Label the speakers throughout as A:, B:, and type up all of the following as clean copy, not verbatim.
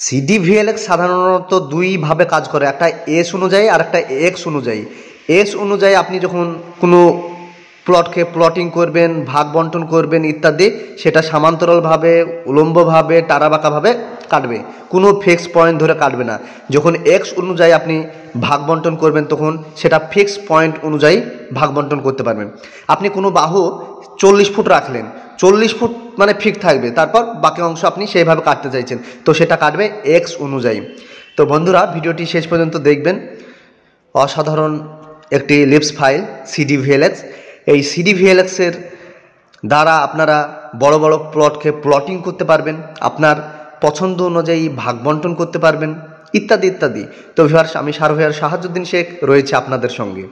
A: সিডিভিএলএক্স সাধারণত দুইভাবে কাজ করে, একটা এস অনুযায়ী আর একটা এক্স অনুযায়ী। এস অনুযায়ী আপনি যখন কোনো প্লটকে প্লটিং করবেন, ভাগ বন্টন করবেন ইত্যাদি, সেটা সমান্তরালভাবে, উলম্বভাবে, টারাবাঁকাভাবে কাটবে, কোনো ফিক্স পয়েন্ট ধরে কাটবে না। যখন এক্স অনুযায়ী আপনি ভাগ বন্টন করবেন তখন সেটা ফিক্স পয়েন্ট অনুযায়ী ভাগ বন্টন করতে পারবেন। আপনি কোনো বাহু 40 ফুট রাখলেন, 40 ফুট মানে ফিক্স থাকবে, তারপর বাকি অংশ আপনি সেইভাবে কাটতে চাইছেন তো সেটা কাটবে এক্স অনুযায়ী। তো বন্ধুরা, ভিডিওটি শেষ পর্যন্ত দেখবেন। অসাধারণ একটি লিপস ফাইল সিডিভিএলএক্স। এই সিডিভিএলএক্সের দ্বারা আপনারা বড় বড় প্লটকে প্লটিং করতে পারবেন, আপনার পছন্দ অনুযায়ী ভাগ বন্টন করতে পারবেন ইত্যাদি ইত্যাদি। তো ভিউয়ার্স, আমি সার্ভেয়ার শাহাজুদ্দিন শেখ রয়েছে আপনাদের সঙ্গে।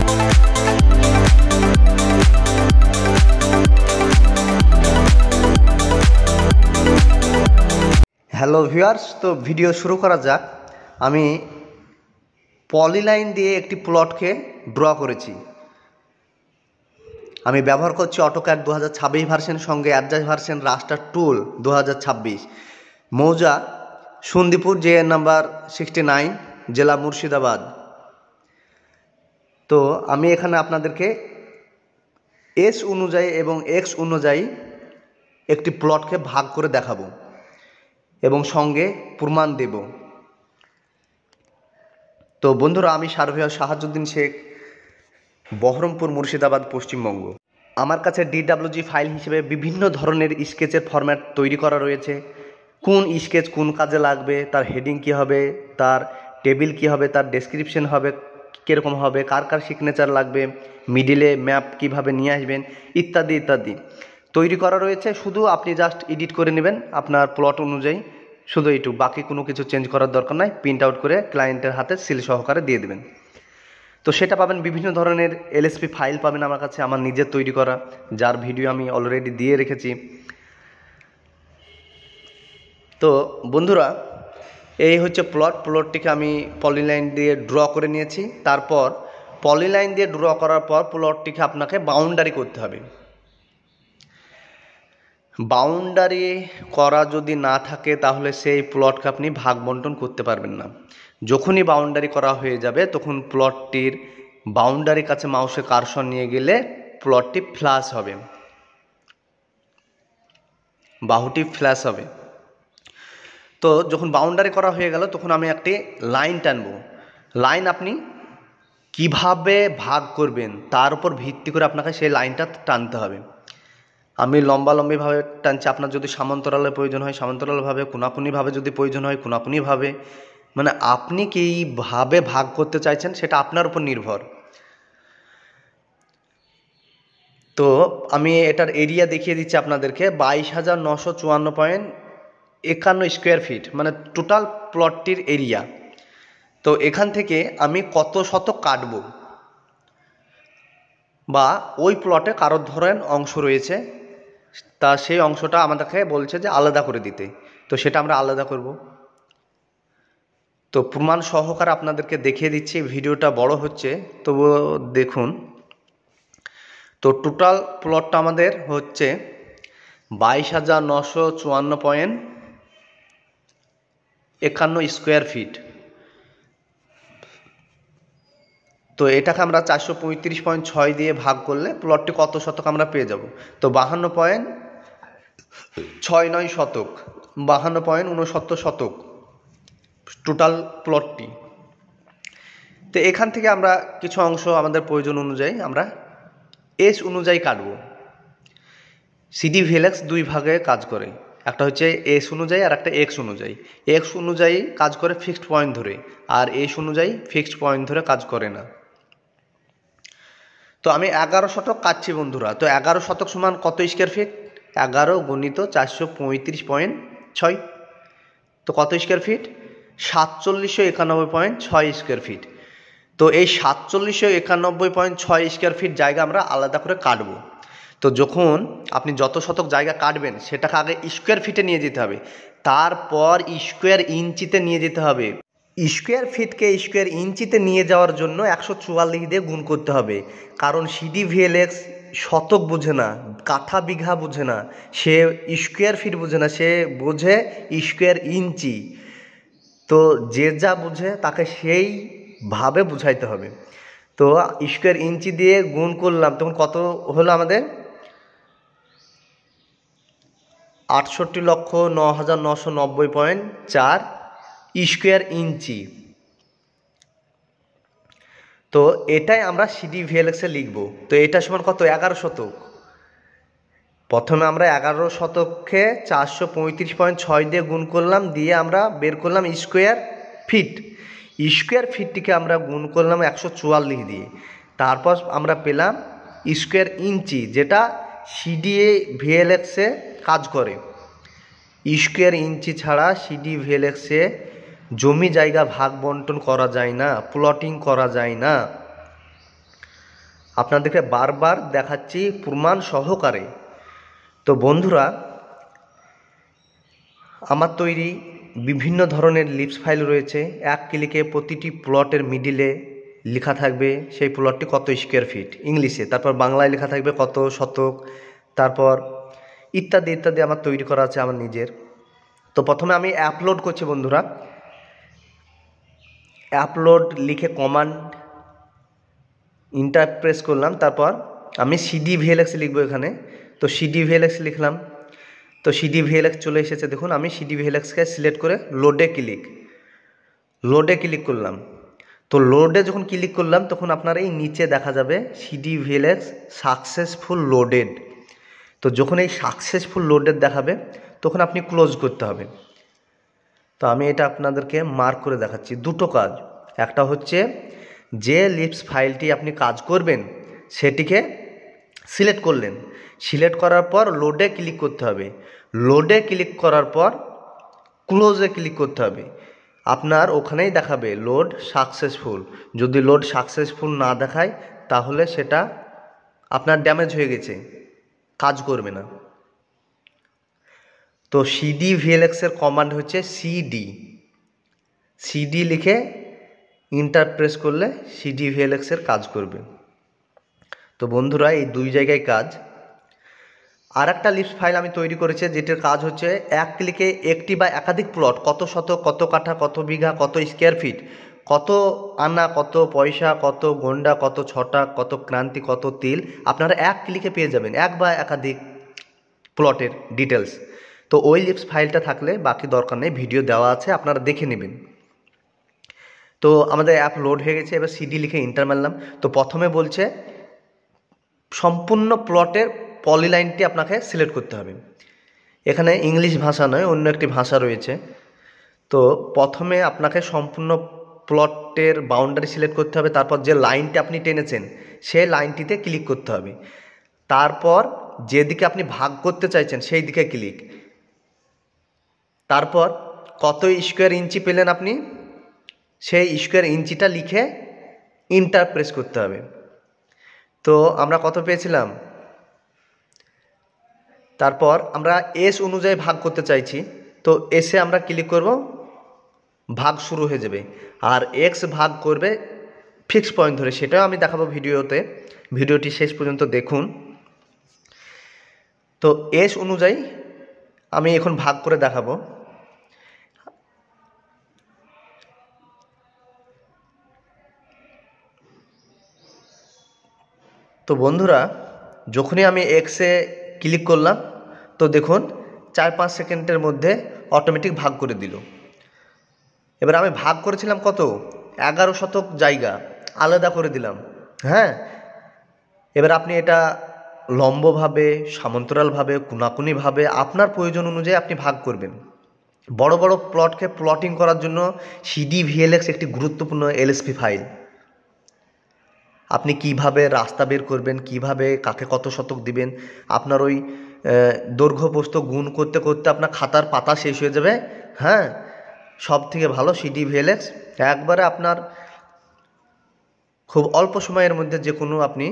A: হ্যালো ভিউয়ার্স, তো ভিডিও শুরু করা যাক। আমি পলিলাইন দিয়ে একটি প্লটকে ড্র করেছি। আমি ব্যবহার করছি অটোক্যাড 2026 ভার্সন, সঙ্গে অ্যাডজাস্ট ভার্সন রাস্টার টুল 2026, মৌজা সন্দীপুর, JN নাম্বার 69, জেলা মুর্শিদাবাদ। তো আমি এখানে আপনাদেরকে এস অনুযায়ী এবং এক্স অনুযায়ী একটি প্লটকে ভাগ করে দেখাবো এবং সঙ্গে প্রমাণ দেব। তো বন্ধুরা, আমি সার্ভেয়ার শাহাজুদ্দিন শেখ, বহরমপুর, মুর্শিদাবাদ, পশ্চিমবঙ্গ। আমার কাছে DWG ফাইল হিসেবে বিভিন্ন ধরনের স্কেচের ফরম্যাট তৈরি করা রয়েছে। কোন স্কেচ কোন কাজে লাগবে, তার হেডিং কী হবে, তার টেবিল কী হবে, তার ডেসক্রিপশন হবে কীরকম হবে, কার কার সিগনেচার লাগবে, মিডিলে ম্যাপ কিভাবে নিয়ে আসবেন ইত্যাদি ইত্যাদি তৈরি করা রয়েছে। শুধু আপনি জাস্ট এডিট করে নেবেন আপনার প্লট অনুযায়ী, শুধু এইটুকু, বাকি কোনো কিছু চেঞ্জ করার দরকার নাই। প্রিন্ট আউট করে ক্লায়েন্টের হাতে সিল সহকারে দিয়ে দেবেন। তো সেটা পাবেন, বিভিন্ন ধরনের LSP ফাইল পাবেন আমার কাছে, আমার নিজের তৈরি করা, যার ভিডিও আমি অলরেডি দিয়ে রেখেছি। তো বন্ধুরা, এই হচ্ছে প্লটটিকে আমি পলিলাইন দিয়ে ড্র করে নিয়েছি। তারপর পলিলাইন দিয়ে ড্র করার পর প্লটটিকে আপনাকে বাউন্ডারি করতে হবে। বাউন্ডারি করা যদি না থাকে তাহলে সেই প্লটকে আপনি ভাগ বন্টন করতে পারবেন না। যখনই বাউন্ডারি করা হয়ে যাবে তখন প্লটটির বাউন্ডারির কাছে মাউসে কার্সর নিয়ে গেলে প্লটটি ফ্ল্যাশ হবে, বাহুটি ফ্ল্যাশ হবে। তো যখন বাউন্ডারি করা হয়ে গেল তখন আমি একটি লাইন টানব। লাইন আপনি কিভাবে ভাগ করবেন তার উপর ভিত্তি করে আপনাকে সেই লাইনটা টানতে হবে। আমি লম্বালম্বিভাবে টানছি, আপনার যদি সমান্তরালের প্রয়োজন হয় সমান্তরালভাবে, কোনাকুনিভাবে যদি প্রয়োজন হয় কোনাকুনিভাবে, মানে আপনি কীভাবে ভাগ করতে চাইছেন সেটা আপনার উপর নির্ভর। তো আমি এটার এরিয়া দেখিয়ে দিচ্ছি আপনাদেরকে, 22,954.51 স্কোয়ার ফিট, মানে টোটাল প্লটটির এরিয়া। তো এখান থেকে আমি কত শতক কাটব, বা ওই প্লটে কারোর ধরেন অংশ রয়েছে, তা সেই অংশটা আমাদেরকে বলছে যে আলাদা করে দিতে, তো সেটা আমরা আলাদা করব। তো প্রমাণ সহকারে আপনাদেরকে দেখিয়ে দিচ্ছি, ভিডিওটা বড় হচ্ছে তবুও দেখুন। তো টোটাল প্লটটা আমাদের হচ্ছে 22,954.51 স্কোয়ার ফিট। তো এটাকে আমরা 435.6 দিয়ে ভাগ করলে প্লটটি কত শতক আমরা পেয়ে যাব। তো 52.69 শতক, 52.69 শতক টোটাল প্লটটি। তো এখান থেকে আমরা কিছু অংশ আমাদের প্রয়োজন অনুযায়ী আমরা এস অনুযায়ী কাটব। সিডিভিএলএক্স দুই ভাগে কাজ করে, একটা হচ্ছে এস অনুযায়ী আর একটা এক্স অনুযায়ী। এক্স অনুযায়ী কাজ করে ফিক্সড পয়েন্ট ধরে, আর এস অনুযায়ী ফিক্সড পয়েন্ট ধরে কাজ করে না। তো আমি 11 শতক কাটছি বন্ধুরা। তো 11 শতক সমান কত স্কোয়ার ফিট? 11 গুণিত 435.6। তো কত স্কোয়ার ফিট? 4791.6 square feet. তো এই 4791.6 স্কোয়ার ফিট জায়গা আমরা আলাদা করে কাটব। তো যখন আপনি যত শতক জায়গা কাটবেন সেটাকে আগে স্কোয়ার ফিটে নিয়ে যেতে হবে, তারপর স্কোয়ার ইঞ্চিতে নিয়ে যেতে হবে। স্কোয়ার ফিটকে স্কোয়ার ইঞ্চিতে নিয়ে যাওয়ার জন্য 144 দিয়ে গুণ করতে হবে, কারণ সিডিভিএলএক্স শতক বোঝে না, কাঠা বিঘা বোঝে না, সে স্কোয়ার ফিট বোঝে না, সে বোঝে স্কোয়ার ইঞ্চি। তো যে যা বুঝে তাকে সেইভাবে বুঝাইতে হবে। তো স্কোয়ার ইঞ্চি দিয়ে গুণ করলাম, তখন কত হলো আমাদের? 68,09,990.4 স্কোয়ার ইঞ্চি। তো এটাই আমরা সিডি ভিএলএক্সে লিখব। তো এটা সমান কত? 11 শতক। প্রথমে আমরা 11 শতককে 435.6 দিয়ে গুণ করলাম, দিয়ে আমরা বের করলাম স্কোয়ার ফিট। স্কোয়ার ফিটটিকে আমরা গুণ করলাম 144 দিয়ে, তারপর আমরা পেলাম স্কোয়ার ইঞ্চি, যেটা সিডিএ ভিএলএক্সে কাজ করে। স্কোয়ার ইঞ্চি ছাড়া সিডি ভিএলএক্সে জমি জায়গা ভাগ বন্টন করা যায় না, প্লটিং করা যায় না। আপনাদেরকে বারবার দেখাচ্ছি প্রমাণ সহকারে। তো বন্ধুরা, আমার তৈরি বিভিন্ন ধরনের লিপস ফাইল রয়েছে। এক ক্লিকে প্রতিটি প্লটের মিডিলে লেখা থাকবে সেই প্লটটি কত স্কোয়ার ফিট ইংলিশে, তারপর বাংলায় লেখা থাকবে কত শতক, তারপর ইত্যাদি ইত্যাদি আমার তৈরি করা আছে আমার নিজের। তো প্রথমে আমি আপলোড করছি বন্ধুরা। আপলোড লিখে কমান্ড ইন্টার প্রেস করলাম, তারপর আমি সিডি ভিএলএক্স লিখবো এখানে। তো সিডি ভিএলএক্স লিখলাম। তো সিডি ভিএলএক্স চলে এসেছে দেখুন। আমি সিডি ভিএলএক্সকে সিলেক্ট করে লোডে ক্লিক করলাম। তো লোডে যখন ক্লিক করলাম তখন আপনার এই নিচে দেখা যাবে সিডি ভিএলএক্স সাকসেসফুল লোডেড। তো যখন এই সাকসেসফুল লোডেড দেখাবে তখন আপনি ক্লোজ করতে হবে। তো আমি এটা আপনাদেরকে মার্ক করে দেখাচ্ছি। দুটো কাজ, একটা হচ্ছে যে লিপস ফাইলটি আপনি কাজ করবেন সেটিকে সিলেক্ট করলেন, সিলেক্ট করার পর লোডে ক্লিক করতে হবে, লোডে ক্লিক করার পর ক্লোজে ক্লিক করতে হবে। আপনার ওখানেই দেখাবে লোড সাকসেসফুল। যদি লোড সাকসেসফুল না দেখায় তাহলে সেটা আপনার ড্যামেজ হয়ে গেছে, কাজ করবে না। তো সিডি ভিএলএক্সের কমান্ড হচ্ছে সিডি লিখে ইন্টার প্রেস করলে সিডি ভিএলএক্সের কাজ করবে। তো বন্ধুরা, এই দুই জায়গায় কাজ। আর একটা লিপস ফাইল আমি তৈরি করেছি যেটার কাজ হচ্ছে এক ক্লিকে একটি বা একাধিক প্লট, কত শতক, কত কাঠা, কত বিঘা, কত স্কোয়ার ফিট, কত আনা, কত পয়সা, কত গন্ডা, কত ছটা, কত ক্রান্তি, কত তিল, আপনারা এক ক্লিকে পেয়ে যাবেন এক বা একাধিক প্লটের ডিটেলস। তো ওই লিপস ফাইলটা থাকলে বাকি দরকার নেই, ভিডিও দেওয়া আছে, আপনারা দেখে নেবেন। তো আমাদের অ্যাপ লোড হয়ে গেছে। এবার সিডি লিখে ইন্টার মারলাম। তো প্রথমে বলছে সম্পূর্ণ প্লটের পলিলাইনটি আপনাকে সিলেক্ট করতে হবে। এখানে ইংলিশ ভাষা নয়, অন্য একটি ভাষা রয়েছে। তো প্রথমে আপনাকে সম্পূর্ণ প্লটের বাউন্ডারি সিলেক্ট করতে হবে, তারপর যে লাইনটি আপনি টেনেছেন সেই লাইনটিতে ক্লিক করতে হবে, তারপর যেদিকে আপনি ভাগ করতে চাইছেন সেই দিকে ক্লিক, তারপর কত স্কোয়ার ইঞ্চি পেলেন আপনি সেই স্কোয়ার ইঞ্চিটা লিখে ইন্টার প্রেস করতে হবে। তো আমরা কত পেয়েছিলাম, তারপর আমরা এস অনুযায়ী ভাগ করতে চাইছি। তো এসে আমরা ক্লিক করব, ভাগ শুরু হয়ে যাবে। আর এক্স ভাগ করবে ফিক্স পয়েন্ট ধরে, সেটাও আমি দেখাবো ভিডিওতে, ভিডিওটি শেষ পর্যন্ত দেখুন। তো এস অনুযায়ী আমি এখন ভাগ করে দেখাবো। তো বন্ধুরা, যখনই আমি এক্সে ক্লিক করলাম তো দেখুন 4-5 সেকেন্ডের মধ্যে অটোমেটিক ভাগ করে দিল। এবার আমি ভাগ করেছিলাম কত, 11 শতক জায়গা আলাদা করে দিলাম। হ্যাঁ, এবার আপনি এটা লম্বভাবে, সমান্তরালভাবে, কোনাকুনিভাবে আপনার প্রয়োজন অনুযায়ী আপনি ভাগ করবেন। বড় বড় প্লটকে প্লটিং করার জন্য সিডি ভিএলএক্স একটি গুরুত্বপূর্ণ এলএসপি ফাইল। আপনি কিভাবে রাস্তা বের করবেন, কিভাবে কাকে কত শতক দিবেন, আপনার ওই দৈর্ঘ্য প্রস্থ গুণ করতে করতে আপনার খাতার পাতা শেষ হয়ে যাবে। হ্যাঁ, সব থেকে ভালো সিডি ভিএলএক্স, একবারে আপনার খুব অল্প সময়ের মধ্যে যে কোনো আপনি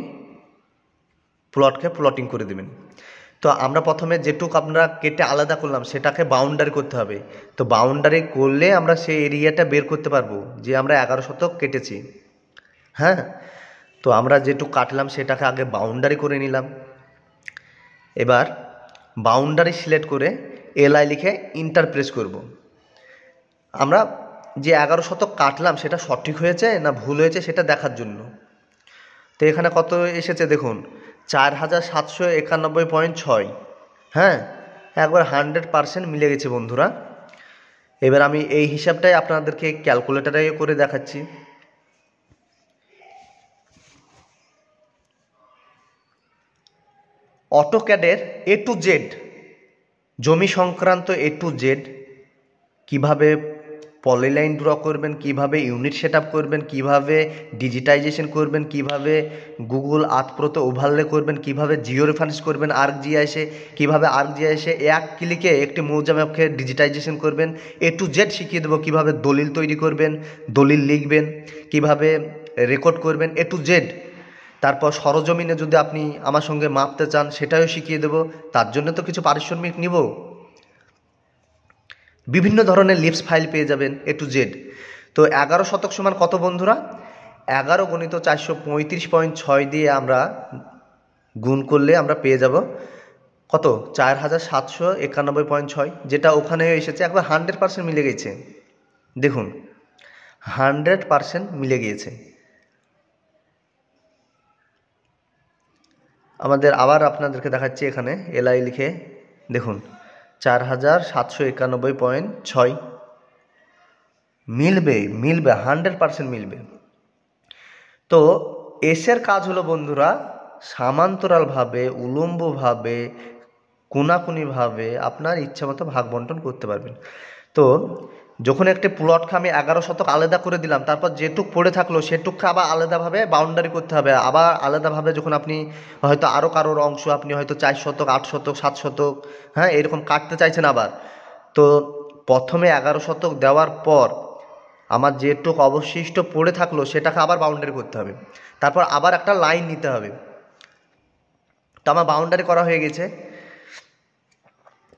A: প্লটকে প্লটিং করে দেবেন। তো আমরা প্রথমে যেটুক আমরা কেটে আলাদা করলাম সেটাকে বাউন্ডারি করতে হবে। তো বাউন্ডারি করলে আমরা সেই এরিয়াটা বের করতে পারবো যে আমরা 11 শতক কেটেছি। হ্যাঁ, তো আমরা যেটুক কাটলাম সেটাকে আগে বাউন্ডারি করে নিলাম। এবার বাউন্ডারি সিলেক্ট করে এলআই লিখে ইন্টার প্রেস করব। আমরা যে 11 শতক কাটলাম সেটা সঠিক হয়েছে না ভুল হয়েছে সেটা দেখার জন্য। তো এখানে কত এসেছে দেখুন, 4791.6। হ্যাঁ, একবার 100% মিলে গেছে বন্ধুরা। এবার আমি এই হিসাবটাই আপনাদেরকে ক্যালকুলেটারে করে দেখাচ্ছি। অটোক্যাডের A to Z, জমি সংক্রান্ত A to Z, কিভাবে পলিলাইন ড্র করবেন, কিভাবে ইউনিট সেট আপ করবেন, কিভাবে ডিজিটাইজেশন করবেন, কিভাবে গুগল আর্থ প্রোতে ওভারলে করবেন, কিভাবে জিও রেফারেন্স করবেন, আর্কজিআইএসে কিভাবে আর্কজিআইএসে এক ক্লিকে একটি মৌজা ম্যাপকে ডিজিটাইজেশন করবেন, A to Z শিখিয়ে দেবো। কিভাবে দলিল তৈরি করবেন, দলিল লিখবেন, কিভাবে রেকর্ড করবেন, A to Z। তারপর সরজমিনে যদি আপনি আমার সঙ্গে মাপতে চান সেটাও শিখিয়ে দেবো, তার জন্য তো কিছু পারিশ্রমিক নিব। বিভিন্ন ধরনের লিপস ফাইল পেয়ে যাবেন A to Z। তো 11 শতক সমান কত বন্ধুরা? 11 গুণিত 435.6 দিয়ে আমরা গুণ করলে আমরা পেয়ে যাব কত? 4791.6, যেটা ওখানেও এসেছে। একবার 100% মিলে গেছে, দেখুন 100% মিলে গিয়েছে। আমাদের আবার আপনাদেরকে দেখাচ্ছি, এখানে এলআই লিখে দেখুন 4791.6 মিলবে, 100% মিলবে। তো এসের কাজ হলো বন্ধুরা সমান্তরালভাবে, উলম্বভাবে, কোনাকুনিভাবে আপনার ইচ্ছা মতো ভাগ বন্টন করতে পারবেন। তো যখন একটি প্লটকে আমি 11 শতক আলাদা করে দিলাম, তারপর যেটুক পড়ে থাকলো সেটুককে আবার আলাদাভাবে বাউন্ডারি করতে হবে। আবার আলাদাভাবে যখন আপনি হয়তো আরও কারোর অংশ আপনি হয়তো 4 শতক, 8 শতক, 7 শতক, হ্যাঁ এরকম কাটতে চাইছেন আবার, তো প্রথমে 11 শতক দেওয়ার পর আমার যেটুক অবশিষ্ট পড়ে থাকলো সেটাকে আবার বাউন্ডারি করতে হবে, তারপর আবার একটা লাইন নিতে হবে। তো আমার বাউন্ডারি করা হয়ে গেছে।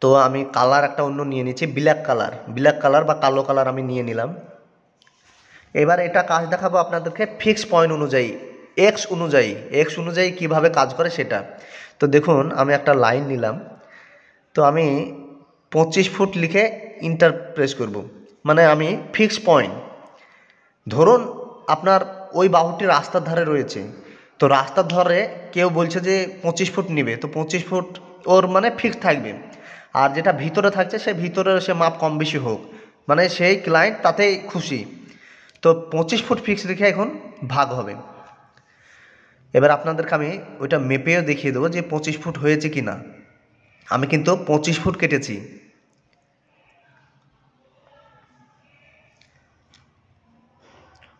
A: তো আমি কালার একটা অন্য নিয়ে নিচ্ছি, ব্ল্যাক কালার বা কালো কালার আমি নিয়ে নিলাম। এবার এটা কাজ দেখাবো আপনাদেরকে ফিক্স পয়েন্ট অনুযায়ী, এক্স অনুযায়ী কিভাবে কাজ করে সেটা। তো দেখুন আমি একটা লাইন নিলাম, তো আমি 25 ফুট লিখে ইন্টার প্রেস করব, মানে আমি ফিক্স পয়েন্ট। ধরুন আপনার ওই বাহুটি রাস্তার ধারে রয়েছে, তো রাস্তার ধারে কেউ বলছে যে 25 ফুট নেবে, তো 25 ফুট ওর মানে ফিক্স থাকবে। আর যেটা ভিতরে থাকছে সে ভিতরে সে মাপ কম বেশি হোক, মানে সেই ক্লায়েন্ট তাতেই খুশি। তো 25 ফুট ফিক্স রেখে এখন ভাগ হবে। এবার আপনাদেরকে আমি ওইটা মেপেও দেখিয়ে দেবো যে 25 ফুট হয়েছে কি না। আমি কিন্তু 25 ফুট কেটেছি।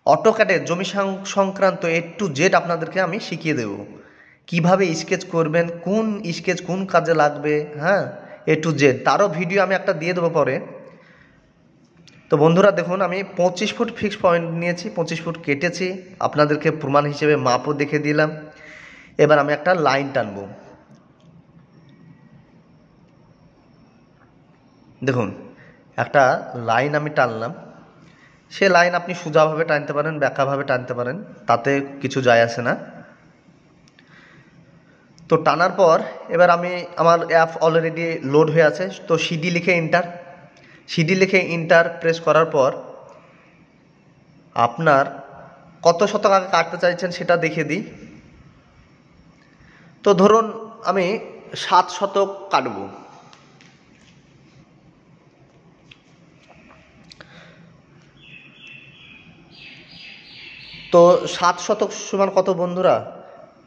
A: অটোক্যাডে জমি সংক্রান্ত A to Z আপনাদেরকে আমি শিখিয়ে দেব, কিভাবে স্কেচ করবেন, কোন স্কেচ কোন কাজে লাগবে, হ্যাঁ A to Z, তারও ভিডিও আমি একটা দিয়ে দেবো পরে। তো বন্ধুরা দেখুন আমি 25 ফুট ফিক্স পয়েন্ট নিয়েছি, 25 ফুট কেটেছি, আপনাদেরকে প্রমাণ হিসেবে মাপও দেখে দিলাম। এবার আমি একটা লাইন টানবো, দেখুন একটা লাইন আমি টানলাম। সে লাইন আপনি সোজাভাবে টানতে পারেন, ব্যাকাভাবে টানতে পারেন, তাতে কিছু যায় আসে না। তো টানার পর এবার আমার অ্যাপ অলরেডি লোড হয়ে আছে, তো সিডি লিখে ইন্টার প্রেস করার পর আপনার কত শতক আগে কাটতে চাইছেন সেটা দেখিয়ে দিই। তো ধরুন আমি 7 শতক কাটব। তো 7 শতক সমান কত বন্ধুরা?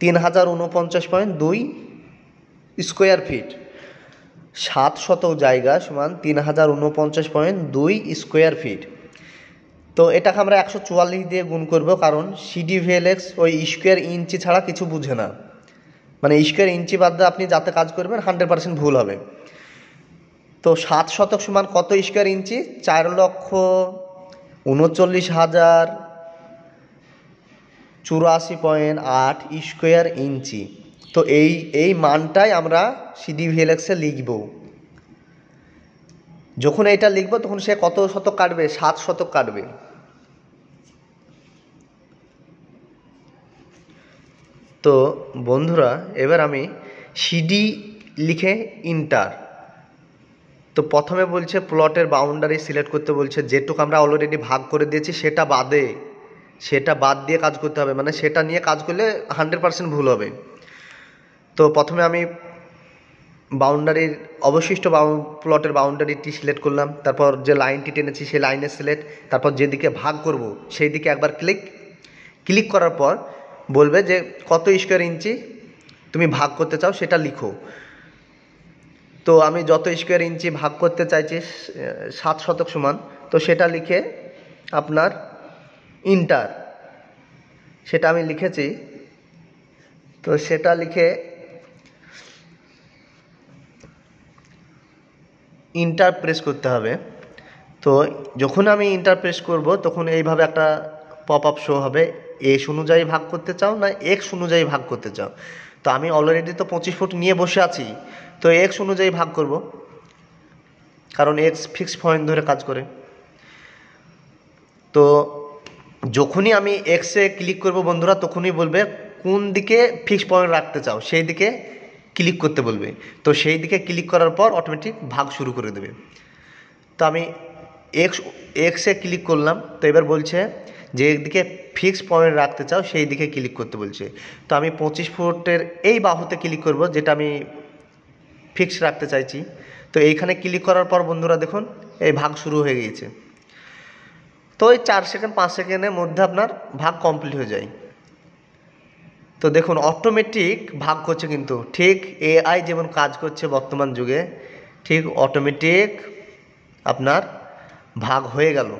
A: 3049.2 স্কোয়ার ফিট। 7 শতক জায়গা সমান 3049.2 স্কোয়ার ফিট। তো এটাকে আমরা 144 দিয়ে গুণ করব, কারণ CDVLX ওই স্কোয়ার ইঞ্চি ছাড়া কিছু বুঝে না, মানে স্কোয়ার ইঞ্চি বাদ দিয়ে আপনি যাতে কাজ করবেন 100% ভুল হবে। তো 7 শতক সমান কত স্কোয়ার ইঞ্চি? 4,39,084.8 স্কোয়ার ইঞ্চি। তো এই মানটাই আমরা CDVLX-এ লিখব। যখন এইটা লিখব তখন সে কত শতক কাটবে? 7 শতক কাটবে। তো বন্ধুরা এবার আমি সিডি লিখে ইন্টার তো প্রথমে বলছে প্লটের বাউন্ডারি সিলেক্ট করতে বলছে, যেটুকু আমরা অলরেডি ভাগ করে দিয়েছি সেটা বাদ দিয়ে কাজ করতে হবে, মানে সেটা নিয়ে কাজ করলে 100% ভুল হবে। তো প্রথমে আমি বাউন্ডারির অবশিষ্ট প্লটের বাউন্ডারিটি সিলেক্ট করলাম, তারপর যে লাইনটি টেনেছি সেই লাইনের সিলেক্ট, তারপর যেদিকে ভাগ করব সেই দিকে একবার ক্লিক করার পর বলবে যে কত স্কোয়ার ইঞ্চি তুমি ভাগ করতে চাও সেটা লিখো। তো আমি যত স্কোয়ার ইঞ্চি ভাগ করতে চাইছি 7 শতক সমান, তো সেটা লিখে আপনার ইন্টার, সেটা আমি লিখেছি। তো সেটা লিখে ইন্টার প্রেস করতে হবে। তো যখন আমি ইন্টার প্রেস করব তখন এইভাবে একটা পপ আপ শো হবে, এস অনুযায়ী ভাগ করতে চাও না এক্স অনুযায়ী ভাগ করতে চাও। তো আমি অলরেডি তো 25 ফুট নিয়ে বসে আছি, তো এক্স অনুযায়ী ভাগ করব, কারণ এক্স ফিক্সড পয়েন্ট ধরে কাজ করে। তো যখনই আমি এক্সে ক্লিক করব বন্ধুরা, তখনই বলবে কোন দিকে ফিক্সড পয়েন্ট রাখতে চাও সেই দিকে ক্লিক করতে বলবে। তো সেই দিকে ক্লিক করার পর অটোমেটিক ভাগ শুরু করে দেবে। তো আমি এক্সে ক্লিক করলাম, তো এবার বলছে যে দিকে ফিক্সড পয়েন্ট রাখতে চাও সেই দিকে ক্লিক করতে বলছে। তো আমি 25 ফুটের এই বাহুতে ক্লিক করব যেটা আমি ফিক্সড রাখতে চাইছি। তো এইখানে ক্লিক করার পর বন্ধুরা দেখুন এই ভাগ শুরু হয়ে গিয়েছে। তো ওই 4 সেকেন্ড 5 সেকেন্ডের মধ্যে আপনার ভাগ কমপ্লিট হয়ে যায়। তো দেখুন অটোমেটিক ভাগ করছে, কিন্তু ঠিক এআই যেমন কাজ করছে বর্তমান যুগে, ঠিক অটোমেটিক আপনার ভাগ হয়ে গেল।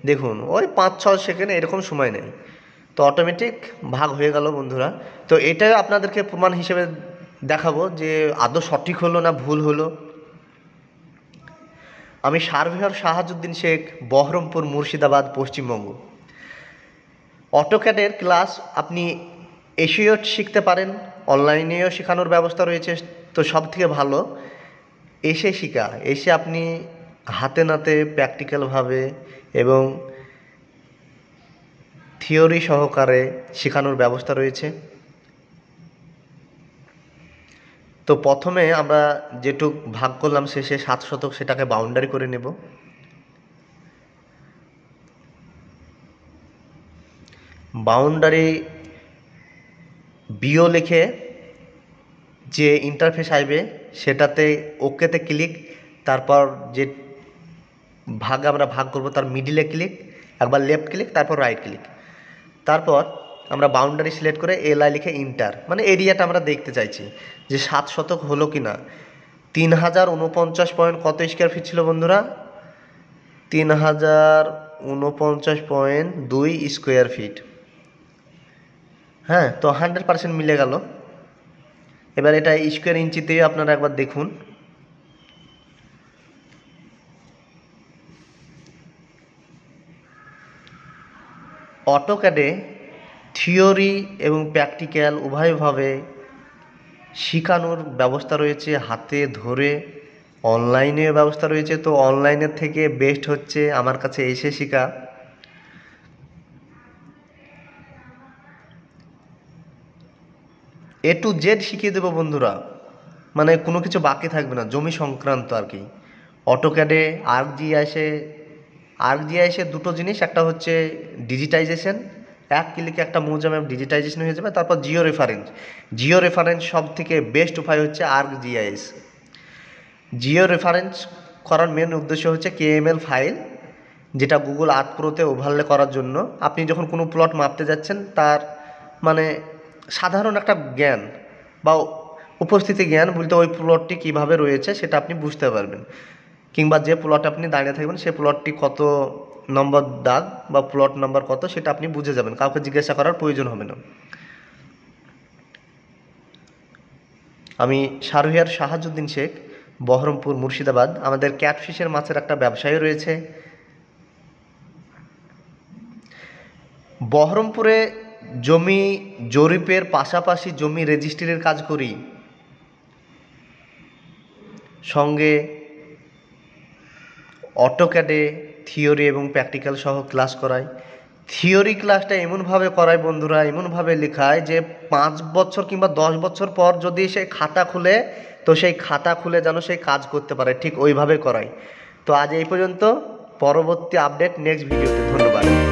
A: দেখুন ওই 5-6 সেকেন্ড এরকম সময় নেই, তো অটোমেটিক ভাগ হয়ে গেল বন্ধুরা। তো এটাই আপনাদেরকে প্রমাণ হিসেবে দেখাবো যে আদৌ সঠিক হলো না ভুল হলো। আমি সার্ভেয়ার শাহাজুদ্দিন শেখ, বহরমপুর, মুর্শিদাবাদ, পশ্চিমবঙ্গ। অটোক্যাডের ক্লাস আপনি এসেও শিখতে পারেন, অনলাইনেও শেখানোর ব্যবস্থা রয়েছে। তো সব থেকে ভালো এসে আপনি হাতে নাতে প্র্যাকটিক্যালভাবে এবং থিওরি সহকারে শেখানোর ব্যবস্থা রয়েছে। তো প্রথমে আমরা যেটুক ভাগ করলাম শেষে 7 শতক, সেটাকে বাউন্ডারি করে নেব। বাউন্ডারি বিও লিখে যে ইন্টারফেস আসবে সেটাতে ওকেতে ক্লিক, তারপর যে আমরা ভাগ করব তার মিডিলে ক্লিক, একবার লেফট ক্লিক, তারপর রাইট ক্লিক, তারপর আমরা বাউন্ডারি সিলেক্ট করে এলআই লিখে ইন্টার, মানে এরিয়াটা আমরা দেখতে চাইছি যে 7 শতক হলো কি না। 3049 পয়েন্ট কত স্কোয়ার ফিট ছিল বন্ধুরা? 3049.2 স্কোয়ার ফিট। হ্যাঁ, তো 100% মিলে গেল। এবার এটা স্কোয়ার ইঞ্চিতে আপনারা একবার দেখুন। অটোক্যাডে থিওরি এবং প্র্যাকটিক্যাল উভয়ভাবে শেখানোর ব্যবস্থা রয়েছে, হাতে ধরে অনলাইনে ব্যবস্থা রয়েছে। তো অনলাইনের থেকে বেস্ট হচ্ছে আমার কাছে এসে শেখা। A to Z শিখিয়ে দেবো বন্ধুরা, মানে কোনো কিছু বাকি থাকবে না, জমি সংক্রান্ত আর কি। অটোক্যাডে আর্কজিআইএসে দুটো জিনিস, একটা হচ্ছে ডিজিটাইজেশন, এক ক্লিকে একটা মৌজা ম্যাপ ডিজিটাইজেশন হয়ে যাবে। তারপর জিও রেফারেন্স সব থেকে বেস্ট উপায় হচ্ছে আর্কজিআইএস। জিও রেফারেন্স করার মেন উদ্দেশ্য হচ্ছে কেএমএল ফাইল, যেটা গুগল আর্থ প্রোতে ওভারলে করার জন্য। আপনি যখন কোনো প্লট মাপতে যাচ্ছেন তার মানে সাধারণ একটা জ্ঞান বা উপস্থিতি জ্ঞান বলতে ওই প্লটটি কীভাবে রয়েছে সেটা আপনি বুঝতে পারবেন, কিংবা যে প্লটে আপনি দাঁড়িয়ে থাকবেন সে প্লটটি কত নম্বর দাগ বা প্লট নাম্বার কত সেটা আপনি বুঝে যাবেন, কাউকে জিজ্ঞাসা করার প্রয়োজন হবে না। আমি সার্ভেয়ার শাহাজুদ্দিন শেখ, বহরমপুর, মুর্শিদাবাদ। আমাদের ক্যাটফিশের মাছের একটা ব্যবসায় রয়েছে। বহরমপুরে জমি জরিপের পাশাপাশি জমি রেজিস্ট্রির কাজ করি, সঙ্গে অটোক্যাডে থিওরি এবং প্র্যাকটিক্যাল সহ ক্লাস করাই। থিওরি ক্লাসটা এমনভাবে করায় বন্ধুরা, এমনভাবে লেখায় যে 5 বছর কিংবা 10 বছর পর যদি সে খাতা খুলে তো সেই খাতা খুলে যেন সেই কাজ করতে পারে, ঠিক ওইভাবে করাই। তো আজ এই পর্যন্ত, পরবর্তী আপডেট নেক্সট ভিডিওতে। ধন্যবাদ।